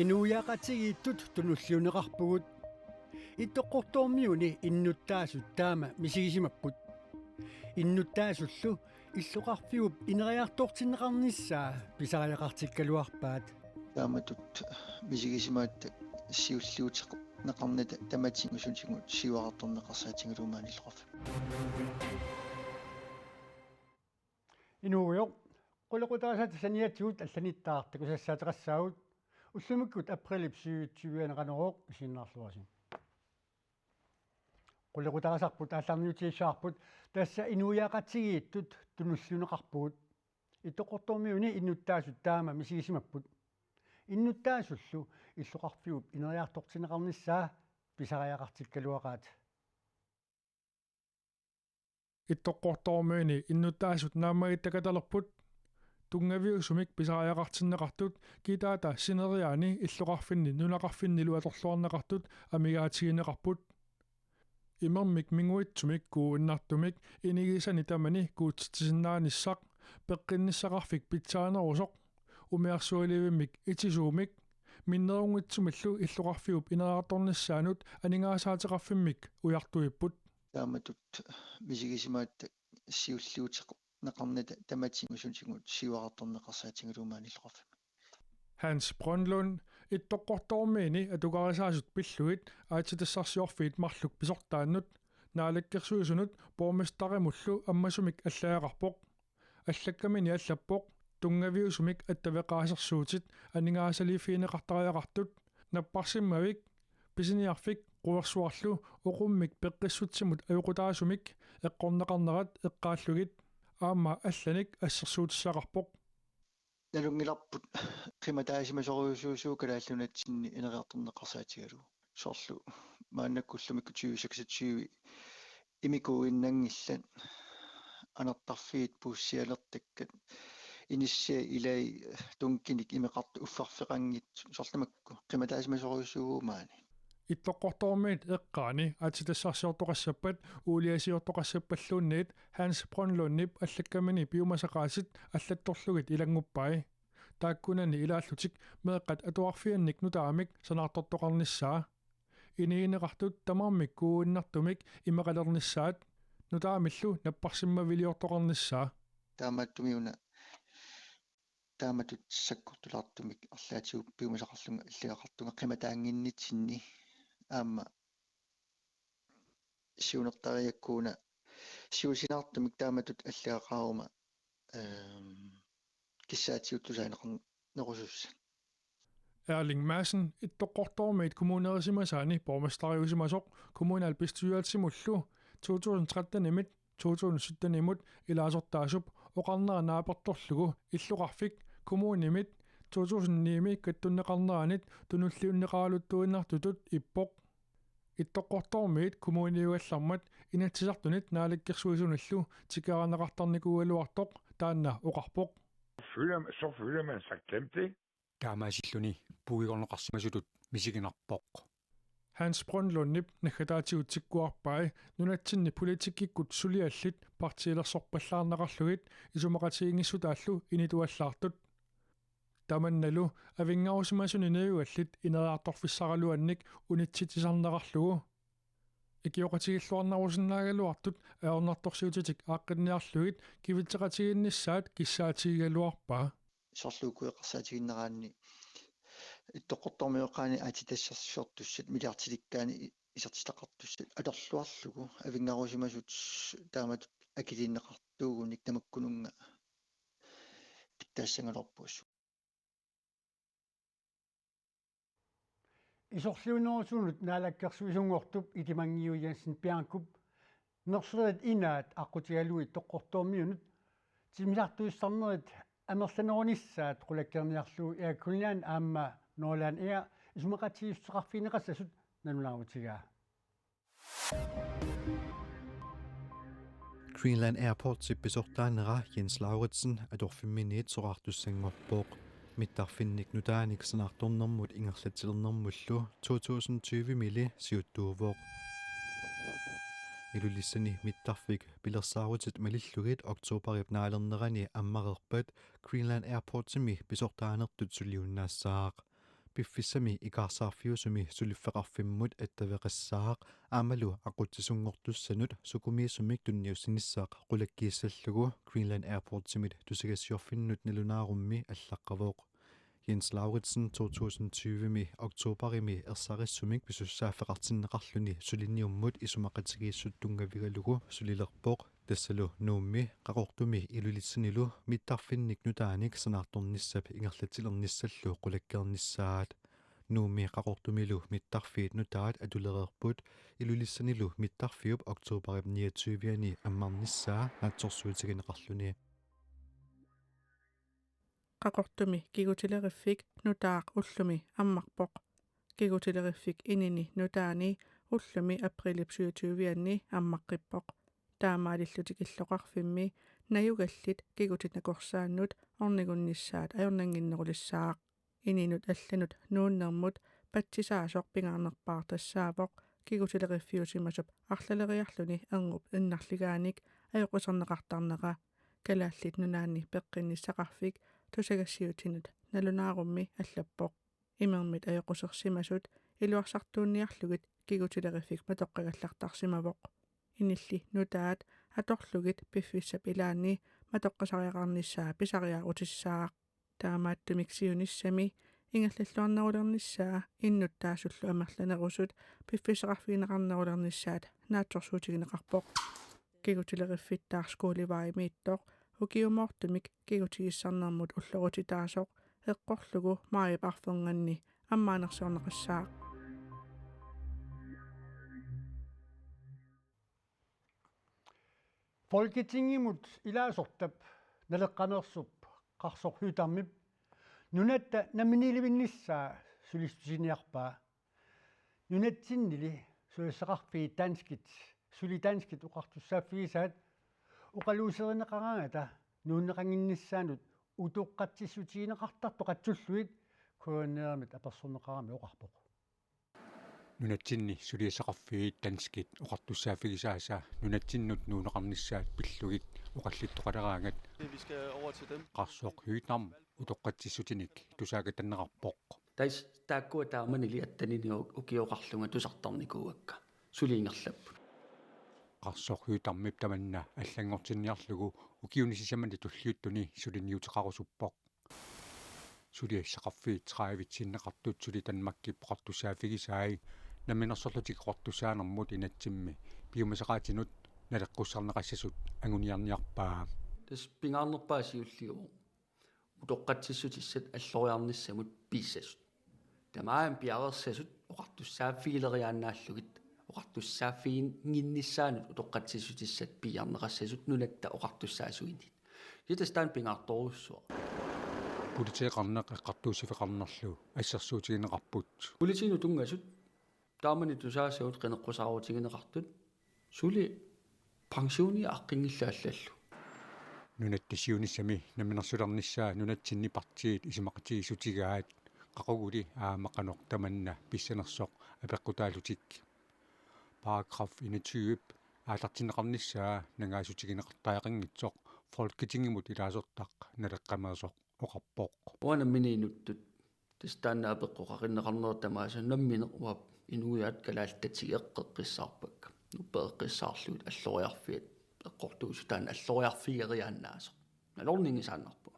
Inuiaqatigiittut tunulliuneqarpugut итоққортуурмиуни иннуттаасут таама мисигисимаппут иннуттаасуллу иллоқарфигуп инериартортиннеқарниссаа писариақартиккалуарпаат тааматут мисигисимаатта сиуллиутеқ неқарната таматингусунтигут сиуақарторнеқарсаатингалуумаани иллоқарфи инууйо қулеқутаасат саниатигут алланиттаартаку сассаатеқассаагут уллумиккут априлип 2020 синнаарлуаси qullequtaasarput aallarniutiissaarput tassa inuiaqatigiittut tunulluneqarpugut itoqortormiuni innuttaasut taama misigisimapпут innuttaasullu illoqarfigup ineriartortineqarnissaa pisariaqartikkaluaqaat itoqqortormiuni innuttaasut naamagittakatalerput tungaviusumik pisariaqartinneqartut kitaata sineriaani illoqarfinni nunaqarfinnilu atorluarneqartut amigaatigineqarput immermik minguitsumik kuunnartumik inigisani tamani kuutsisinnaanissaq peqqinissaqarfik pitsaanerusoq umiarsualivimmik itisuumik minnerungitsumillu illoqarfigup ineriartornissaanut aningaasaateqarfimmik ujartuipput taamatut misigisimaatta siulliuteq neqarnata tamatingusuntigut siuaqartorneqarsaatigaluumaani illoqarfi Hans Brøndlund ittoqqortormiini atuqarisaasut pillugit aatitassarsiorfiit marluk pisortaannut naalakkersuisunut bormestarimullu ammasumik allaaaqarpoq allakkamini allappoq tungaviusumik attaveqaasersuutit aningaasaliifiineqartariaqartut napparsimmavik pisiniarfik quversuarlu uqummik peqqissutsimut ajuqutaasumik eqqorneqarnerat eqqaallugit aamma allanik assersuutissaqarpoq nalungilarput qimataasimasoriusuusuu kalaallunatsинни ineriartorneqarsaatigalu sorlu maannakkullumikku 2026 imikuinnangillan anertarfiit puussialertakkat inissia ilai tunkinik imeqartu uffarfeqangit sorlumakku qimataasimasoriusuuguu maani ittoqqortormiit eqqaani aatitassarsiortoqassappat uuliasiortoqassapalluunniit Hans Brøndlundnip allakkamini piumasaqaasit allattorlugit ilanguppai taakkunani ilaallutik meeqqat atuarfiannik nutaamik sanaartortoqarnissaa iniineqartut tamarmik kuuinnartumik imeqalernissaat nutaamillu napparsimmaviliortoqarnissaa taamattumiuna taamatut sakkortulartumik arlaatigu piumasaqarlunga illigaqartunga qimataanginnitsinni aamma siunertariakkuuna siusinaartumik taamatut alliaqaaruma kissaatiuttusaaneqarn nerusussa Erling Madsen ittoqqortormiit kommunerisimasaani bormestariusimasoq kommunalbestyrelsimullu 2013 imit 2017 imut ilaasortaasup oqarnera naapertorlugu illuqarfik kommunimit 2009 kattunneqarneranit tunulliunneqaraluttuinnartutut ippoq ittoqqortormiit kommuniuallarmat inatsisartunit naalakkersuisunallu tikaranaqartarnikuualuartoq taanna oqarpoq så føler man sig glemt, ikke? таамаасиллуни пуигорнеқарсимасулут мисигинарпоқ Hans Brøndlundnip nakataatiutsikkuarpai nunatsinni politikkikkut suliallit partiilersorpallaarnaqarlugit isumaqatiingissutaallu inituallaartut tamannalu avingarusimasuni neuyuallit ineriartorfissaraluannik unitsitsisarneqarlugu ikioqatigilluarnarusinnaagaluartut aornartorsiutitik aaqqinniarlugit kivitseqatiginnissaat kissaatigigaluarpaa sorluukueqarsaatiginneraanni ittoqqortormiuqqaani aatitassarsiortussat miliartilikkaani isartitaqartussat atorluarlugu avingarusimasut taamatut akiliinneqartuugunik tamakkununga pittaassangalerpuassu isorliunerusunut naalakkersuisungortup itimangiuianssin piankup nerseret inaat aqutigalui toqqortormiunut timisartuissarnerit amerlanerunissaat qulakkerniarluu iakkulnian aamma noolaan ia isumaqatiusseqarfiineqassasut nanulaavutigaa Greenland Airport sippisortaanera Jens Lauritsen adorfimmiниит soqartussangorpooq mittarfinnik nutaanik sanartornermut ingerlatillernermullu 2020 mili siuttuuvooq ilulissani mittarfik pilersaarutit malillugit oktoberip naalernerani ammarerpat Greenland Airport simi pisortaanertut suliunnaassaaaq piffissami ikaarsaarfiusumi suliffeqarfimmut attaveqassaaq aamalu aquttisungortussanut sukumiissumik tunniussinnissaaq qulakkiissallugu Greenland Airport-simit tusigassiorfinnut nalunaarummi allaqqavooq Jens Lauritsen 2020 oktoberimi ersarissumik pisussaafeqartinneqarluni sulinniummut isumaqatigiissuttungavigalugu sulilerpoq tassalu nuummi qaqortumi ilulitsinilu mittarfinnik nutaanik sanaartornissap ingerlatilernnissallu qulakkeernissaat nuummi qaqortumilu mittarfiit nutaat atulererput ilulissanilu mittarfiup oktoberip 29-ani ammarnissaa naatsorsuutigineqarluni qaqortumi kigutilerifik nutaaq ullumi ammarpoq kigutilerifik inini nutaani ullumi aprili 27-ani ammaqqippoq taamaalillutik illoqarfimmi najugallit kigutinakorsaannut ornigunnissaat ajornanginnerulissaaaq ininut allanut nuunnermut patsisaasoq pingaarnerpaartassaavoq kigutileriffiusimasup arlaleriarluni ergup innarligaanik ajoqusernеқартарнера kalaallit nunaanni peqqinissaqarfik tusagassiutinut nalunaarummi allappoq imermit ajoqusersimasut iluarsartuunniarlugit kigutilerifik matoqqagallartarsimavoq inilli nutaat atorlugit piffissap ilaanni matoqqasariaqarnissaa pisariaarutissaaq taamaattumiksiunissami ingerlalluarnerulernissaa innutaasullu amerlanerusut piffisaqarfiineqarnerulernissaat naatsorsuutigineqarpoq kigutileriffittaarskoolivaimiittoq ukiumortumik kigutigissarnermut ullorutitaasoq eqqorlugu maarip arferngannni ammaanersiorneqassaaq Folketingimut ilaasortap naleqqamersup qarsorhuutarmip nunatta naminilivinnissaa sulistusiniarpaa nunatsinnili suissaqarfii danskit suli danskit uqartussaaffigisaat uqaluuserineqarangata nuunneqanginnissaanut utuqqatsissutiineqartartu qatsulluit kuanneermit apersorneqarami oqarpoq nunatsinni suliasaqarfiit tanskit oqartussaafigisaasa nunatsinnut nuuneqarnissaat pillugit oqallittoqaleraangat qarsoq hyutarm utoqqatsissutinik tusaagatanneqarpoq taakkua taamanili attanini ukioqarlunga tusartarnikuuakka suliingerlappu qarsoq hyutarmip tamanna allangortinniarlugu ukiunisisamani tulliuttuni suliniuteqarusuppoq suliassaqarfiit traavitsinneqartut suli tanmakki poqartussaafigisaai naminersorlutik qortussaanermut inatsimmi piumasaqaatinut naleqqussarneqassasut anguniarniarpaa tas pingaarnerpaasiulligu utoqqatsissutissat alloriarnissamut piissasut tamaam piarersasut oqartussaaffigileriaannaallugit oqartussaaffigin nginnissaanut utoqqatsissutissat piarneqassasut nunatta oqartussaasuinit kitastaan pingaartorussua politieqarneq eqqartuusifeqarnerlu ассерсуутигинеқарпут политину тунgasut таамани тусаасаут qeneqqusaaruutigineqartut suli pensioni aqqingillaallallu нунаттасиунissami наминерсулернissaa нунатсинни партиит исимақатигисутигаат qaquguli aamaqanoq tamanna pissanersoq apeqqutaалутик paragraf 21 аатартинеқарнissaa нангаасутигинеқартаақингитсоқ folketingimut ilaasortaq naleqqamersoq oqarpoq uanaminiinuttut tastaanna apeqqoqarinneqarneertamaasa nammineruap inuiat kalaaltatigi eqqeqqissaarpakka nuppeeqqissaarluut alloriarfiat eqqortuusutaan alloriarfigeriaannaasoq nalorningisaannarpu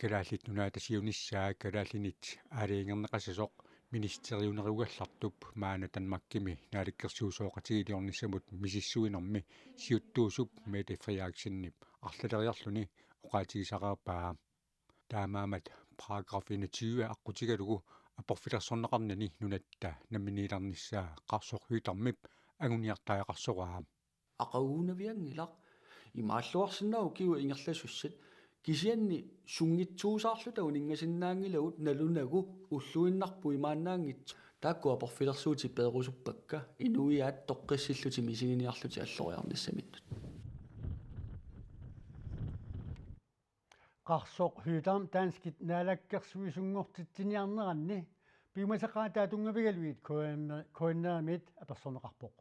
kalaallit nunaatasiunissaa kalaallinit aaliingernеqasasoq ministeriunerugallartup maana tanmakkimi naalikkersuusooqatigiliornissamut misissuinermi siuttuusup mete friaaksinniп арлалериарлүни oqaatigisaqarpaa таамаамат paragraf 21 аққутигалугу апорфилерсорнеқарнани нунаtta намминиларнissaa қарсорхуитармип агуниартаақарсораа aqaguunavиангилақ имааллуарсиннау киуа ингерласуссат кисианни сунгитсуусаарлута унингасиннаангилагут налунагу уллуиннарпу имааннаангит таакку апорфилерсуути пеерусуппакка инуиаат тоққиссиллути мисигиниарлути аллориарниссамиттут qarsorhuutarm taanskit naalakkersuisuнгортитсиниарнеранни piumasaqaataa tungavigaluit koinneramit apersorneqarpoq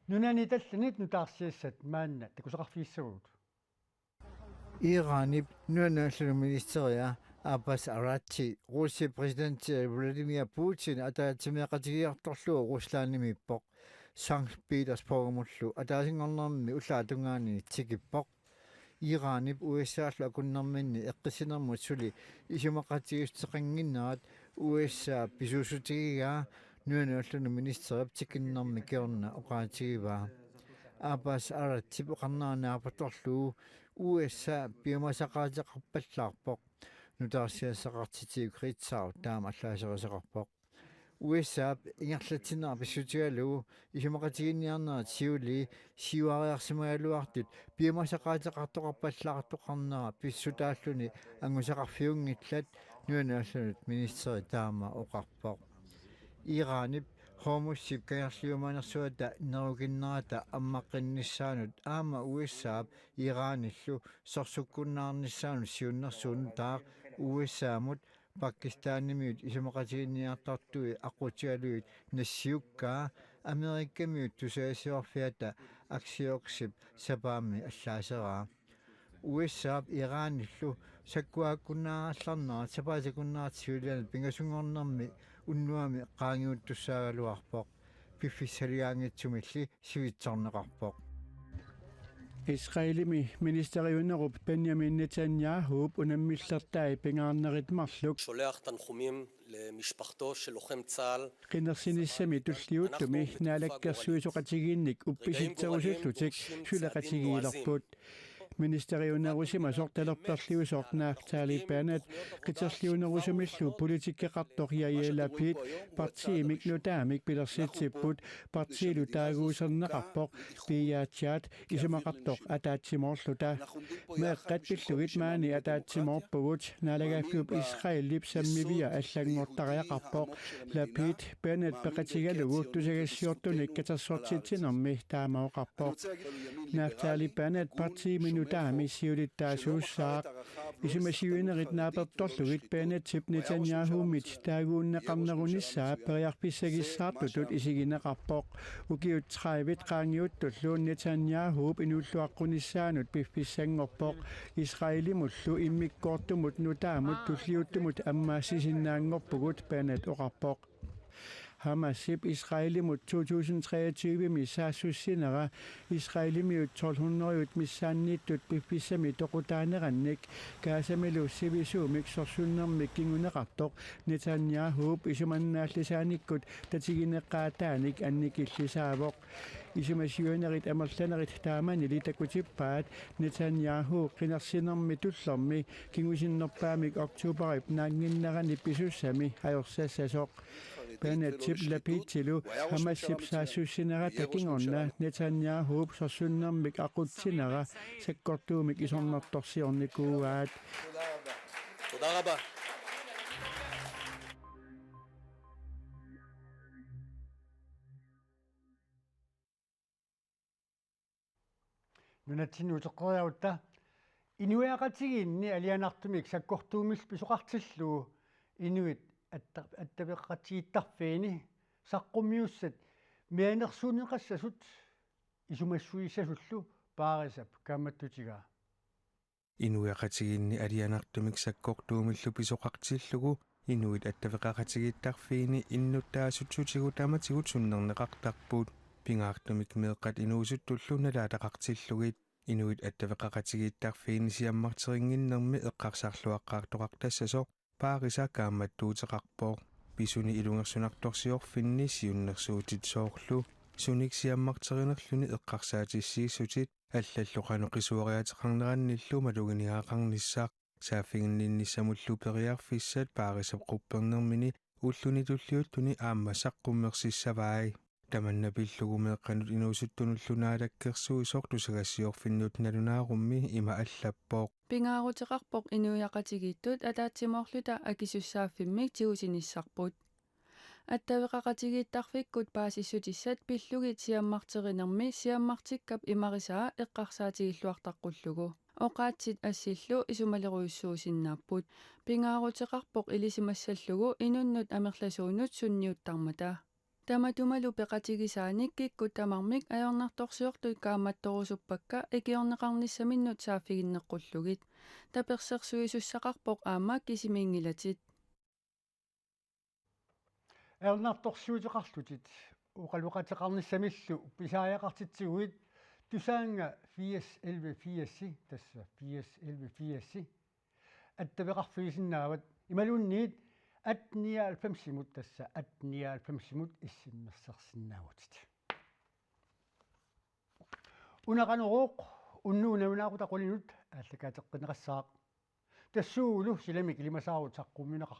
nunani tallanit nutaarsiassat maanna takusaqarfiissaguut Iranip nuanaallu ministeria Abbas Arachi Russia President Vladimir Putin атаатимеқатигиарторлуа Руслаанимиппоқ Санкт Петербургмуллу атаасингорнэрми уллаатунгаани тикиппоқ Иранип USA-лу акуннэрминни эққисинэрмут сули исумақатигистеқангиннаат USA писуусутигигаа нуануллуну министерип тикиннэрми киорна оqaатигиваа Abbas Arachi пеқарнаанаапаторлуу USA пиумасақаатеқарпаллаарпоқ нутаарсиассақартитиу критсаа таама аллаасерисеқарпоқ USA ингерлатинаа писсутигалуу исумақатигинниарнаа сиули сиуариарсимагалуартут пиумасақаатеқартоқарпаллаартоқарнаа писсутааллуни ангусақарфиунгиллат нуанааллунут министери таама оқарпоқ Иранип хомуссип каерлиуманерсуата нерукиннерата аммаққиннissaанут аама USA Ираниллу сорсуккуннаарнissaанут сиуннэрсуун таа USA-мут Пакистанимиут исумақатигинниартартуи аққутигалуит нассиуккаа Америккамиут тусаасиорфиата аксиоксип сапаами аллаасераа USA Ираниллу саккуааккуннааралларнаа сапаатикуннаартиулианат пингасунгорнэрми уннуами qaangiuttусаагалуарпоқ пиффиссалиаангитсумилли сивитсорнеқарпоқ Israelimi ministeriunnerup Benjamin Netanyahu unammillertai pingaarnerit marluk שולח תנחומים למשפחתו של לוחם צה"ל qinnersinissami tulliuttumi naalakkersuisuqatigiinnik uppisitserusullutik sulaqatigiilerput ministeriunnerusima sortalerperliusornaaqtaalipaanat qiterliunnerusumillu politikkeqartoriayialapit partiimik nutaamik pilersitsipput partiilu taaguuserneqarpoq piyaatiat isumaqartoq ataatsimorluta meeqqat pillugit maani ataatsimorpugut naalagaaffiup Israelip sammivia allangortariaqarpoq lapit paanat peqatigalugu tusagassiortunik katersortitsinermi taamaoqarpoq naaqtaalipaanat partiiminu taami siulittaasuussaaq isimasiuinerit naapertorlugit paanatip Netanyahuumit taaguunneqarnerunissaa periarpissagissaartutut isigineqarpoq ukiut 30 qaangiuttulluun Netanyahuup inulluaqqunissaanut pifpissangorpoq Israelimullu immikkoortumut nutaamut tulliuttumut ammaassisinnaangorpugut paanat oqarpoq Hamasip Israelimut 2023 missaassussinera Israelimiut 1200 missaanniittut pippissami toqutaanerannik kaasamilu sivisuumik sorsunnermik kinguneqartoq Netanyahuup isumannaallisaanikut tatigineqqaataanik annikillisaavoq isumasiuanerit amerlanerit taamani litakutippaat Netanyahu qinersinermi tullermi kingusinnerpaamik oktuuparip naanginnerani pisussami ajorsaassasoq Paanatip lapitilu Hamasip saassussinera takingorna Netanyahuup sorsunnermik aqutsinera sakkortuumik isornertorsiornikuugaat תודה רבה. nunatsinnuuteqqeriarutta inuiaqatigiinni alianartumik sakkortuumil pisuqartilluu inuit attavеққатигиттарфиини саққумиуссат мианерсуунеқассасут исумассуисасуллу паарисап камматтутигаа инуиақатигиинни алианартумик саккортуумиллу писоқартиллугу инуит аттавеқақатигиттарфиини иннуттаасутсутигу таматигут суннернеқартарпут пингаартумик меэққат инуусуттуллу налаатақартиллугит инуит аттавеқақатигиттарфиини сиаммартерингиннерми эққарсаарлуаққаартоқартассасо Paarisаа kaammattuuteqarpoq pisuni ilungersunartorsiorfinni siunnersuutitsoorlu suniksiammarterinerluni eqqarsaatissiissutit аллаллоқанеқисуариатеқарнерannillu малугиниаақарнissaaq сааффигинниннissamullu periarfissat paarisap quppernermini уллуни туллиуттуни аама саққуммерсиссаваи таманнапиллугу меэққанут инуусуттунуллунаалаккерсуи сортусагассиорфиннут налунаарумми има аллаппоқ пингаарутеқарпоқ инуиақатигииттут атаатсимоорлута акисуссааффиммик тигусиниссарпут аттавеқақатигииттарфиккут паасиссутиссат пиллугит сиаммартеринерми сиаммартиккап имарисаа эққарсаатигиллуартаққуллугу оqaатсит ассиллу исумалеруйуссуусиннааппут пингаарутеқарпоқ илисимассаллугу инуннут амерласуунут сунниуттармата Tamatumalu peqatigisaanik kikku tamarmik ajornartorsiortui kaammattorusuppakka ikiorneqarnissaminut saafiginneqqullugit tapersersuisussaqarpoq aamma kisimiingilatit Ajornartorsiuteqarlutit uqaluqateqarnissamillu pisaajaqartitsiguit tusaanga 80 tassa 80 attavеqarfigisinnaават imalunniit 98 tassa 98 issimmersersinnaagutit unaqaneruuq unnuunaunaaqutaqulinut ааллакаатеққинеқассаақ тассуулу силамик илимасаарут саққумминеқар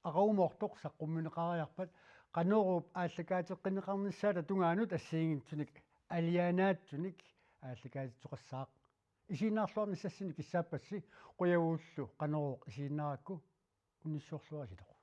aqaumortoq saqqummineqariarpat qanurup ааллакаатеққинеқарниссаата тунгаанут ассиингитсуник алианаатсуник ааллакаатитсоқассаақ исииннаарлуарни сассини киссааппасси қуявууллу qanuruq исииннаракку униссуорлуасилоқ